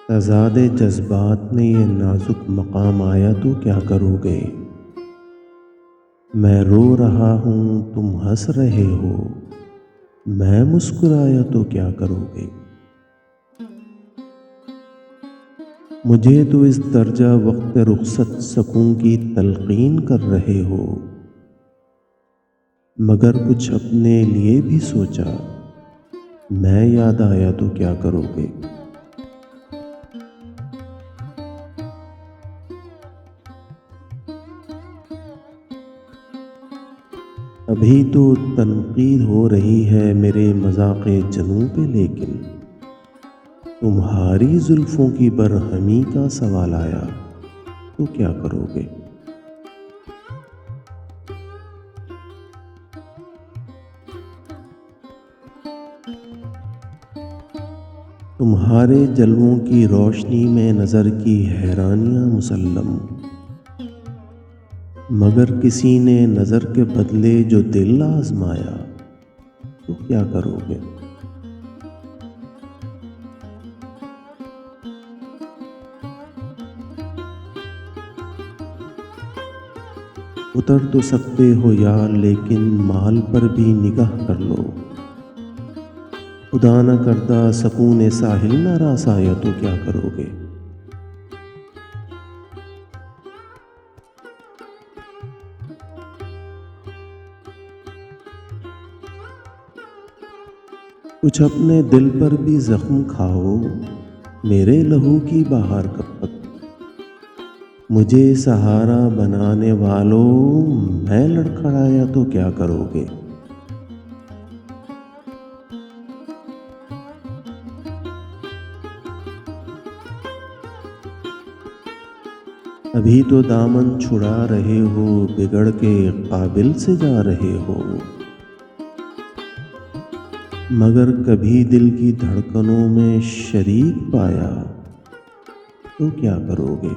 تضاد جذبات میں یہ نازک مقام آیا تو کیا کرو گے؟ میں رو رہا ہوں تم ہنس رہے ہو، میں مسکرایا تو کیا کرو گے؟ مجھے تو اس درجہ وقت رخصت سکون کی تلقین کر رہے ہو، مگر کچھ اپنے لیے بھی سوچا، میں یاد آیا تو کیا کرو گے؟ ابھی تو تنقید ہو رہی ہے میرے مذاق جنوں پہ، لیکن تمہاری زلفوں کی برہمی کا سوال آیا تو کیا کرو گے؟ تمہارے جلووں کی روشنی میں نظر کی حیرانیاں مسلم، مگر کسی نے نظر کے بدلے جو دل آزمایا تو کیا کرو گے؟ اتر تو سکتے ہو یار، لیکن مال پر بھی نگاہ کر لو، خدا نہ کرتا سکون ساحل نہ راس آیا تو کیا کرو گے؟ کچھ اپنے دل پر بھی زخم کھاؤ، میرے لہو کی بہار کب تک؟ مجھے سہارا بنانے والوں، میں لڑکھڑایا تو کیا کرو گے؟ ابھی تو دامن چھڑا رہے ہو، بگڑ کے قابل سے جا رہے ہو، مگر کبھی دل کی دھڑکنوں میں شریک پایا تو کیا کرو گے؟